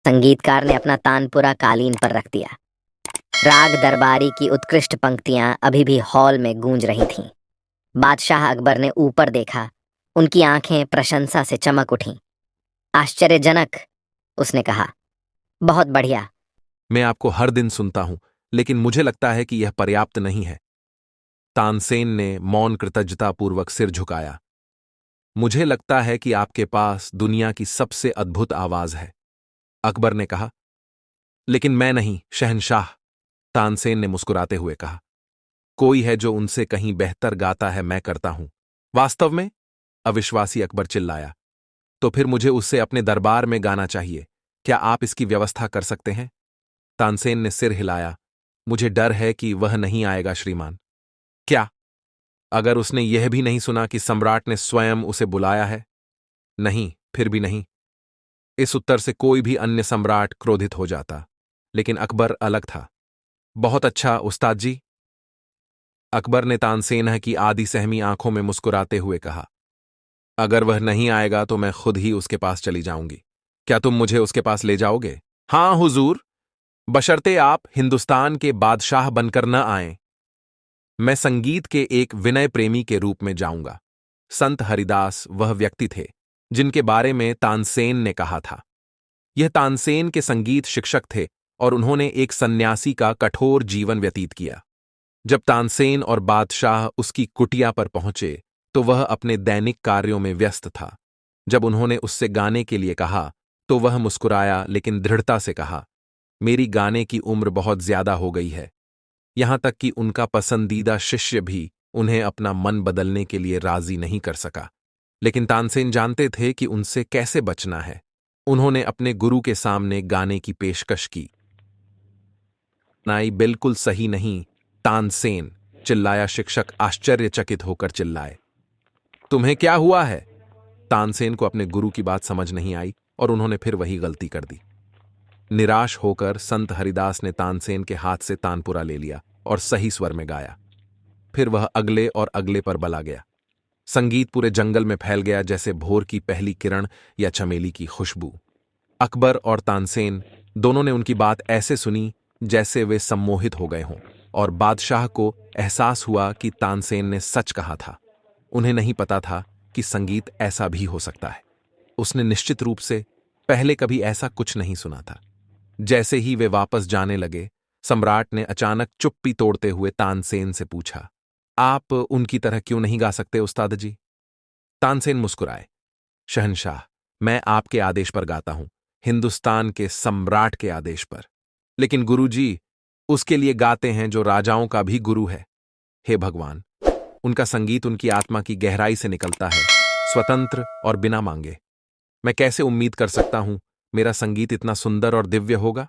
संगीतकार ने अपना तानपुरा कालीन पर रख दिया। राग दरबारी की उत्कृष्ट पंक्तियां अभी भी हॉल में गूंज रही थीं। बादशाह अकबर ने ऊपर देखा। उनकी आंखें प्रशंसा से चमक उठीं। आश्चर्यजनक, उसने कहा। बहुत बढ़िया। मैं आपको हर दिन सुनता हूं, लेकिन मुझे लगता है कि यह पर्याप्त नहीं है। तानसेन ने मौन कृतज्ञतापूर्वक सिर झुकाया। मुझे लगता है कि आपके पास दुनिया की सबसे अद्भुत आवाज है, अकबर ने कहा। लेकिन मैं नहीं, शहंशाह, तानसेन ने मुस्कुराते हुए कहा। कोई है जो उनसे कहीं बेहतर गाता है, मैं करता हूं। वास्तव में? अविश्वासी अकबर चिल्लाया। तो फिर मुझे उससे अपने दरबार में गाना चाहिए। क्या आप इसकी व्यवस्था कर सकते हैं? तानसेन ने सिर हिलाया। मुझे डर है कि वह नहीं आएगा, श्रीमान। क्या? अगर उसने यह भी नहीं सुना कि सम्राट ने स्वयं उसे बुलाया है? नहीं, फिर भी नहीं। इस उत्तर से कोई भी अन्य सम्राट क्रोधित हो जाता, लेकिन अकबर अलग था। बहुत अच्छा, उस्ताद जी, अकबर ने तानसेन की आधी सहमी आंखों में मुस्कुराते हुए कहा। अगर वह नहीं आएगा तो मैं खुद ही उसके पास चली जाऊंगी। क्या तुम मुझे उसके पास ले जाओगे? हां हुजूर, बशर्ते आप हिंदुस्तान के बादशाह बनकर न आएं। मैं संगीत के एक विनय प्रेमी के रूप में जाऊंगा। संत हरिदास वह व्यक्ति थे जिनके बारे में तानसेन ने कहा था। यह तानसेन के संगीत शिक्षक थे और उन्होंने एक सन्यासी का कठोर जीवन व्यतीत किया। जब तानसेन और बादशाह उसकी कुटिया पर पहुंचे तो वह अपने दैनिक कार्यों में व्यस्त था। जब उन्होंने उससे गाने के लिए कहा तो वह मुस्कुराया, लेकिन दृढ़ता से कहा, मेरी गाने की उम्र बहुत ज्यादा हो गई है। यहां तक कि उनका पसंदीदा शिष्य भी उन्हें अपना मन बदलने के लिए राजी नहीं कर सका। लेकिन तानसेन जानते थे कि उनसे कैसे बचना है। उन्होंने अपने गुरु के सामने गाने की पेशकश की। नाई बिल्कुल सही नहीं, तानसेन, चिल्लाया शिक्षक, आश्चर्यचकित होकर चिल्लाए। तुम्हें क्या हुआ है? तानसेन को अपने गुरु की बात समझ नहीं आई और उन्होंने फिर वही गलती कर दी। निराश होकर संत हरिदास ने तानसेन के हाथ से तानपुरा ले लिया और सही स्वर में गाया। फिर वह अगले और अगले पर बला गया। संगीत पूरे जंगल में फैल गया जैसे भोर की पहली किरण या चमेली की खुशबू। अकबर और तानसेन दोनों ने उनकी बात ऐसे सुनी जैसे वे सम्मोहित हो गए हों, और बादशाह को एहसास हुआ कि तानसेन ने सच कहा था। उन्हें नहीं पता था कि संगीत ऐसा भी हो सकता है। उसने निश्चित रूप से पहले कभी ऐसा कुछ नहीं सुना था। जैसे ही वे वापस जाने लगे, सम्राट ने अचानक चुप्पी तोड़ते हुए तानसेन से पूछा, आप उनकी तरह क्यों नहीं गा सकते, उस्ताद जी? तानसेन मुस्कुराए। शहंशाह, मैं आपके आदेश पर गाता हूं, हिंदुस्तान के सम्राट के आदेश पर। लेकिन गुरुजी, उसके लिए गाते हैं जो राजाओं का भी गुरु है। हे भगवान, उनका संगीत उनकी आत्मा की गहराई से निकलता है, स्वतंत्र और बिना मांगे। मैं कैसे उम्मीद कर सकता हूं मेरा संगीत इतना सुंदर और दिव्य होगा?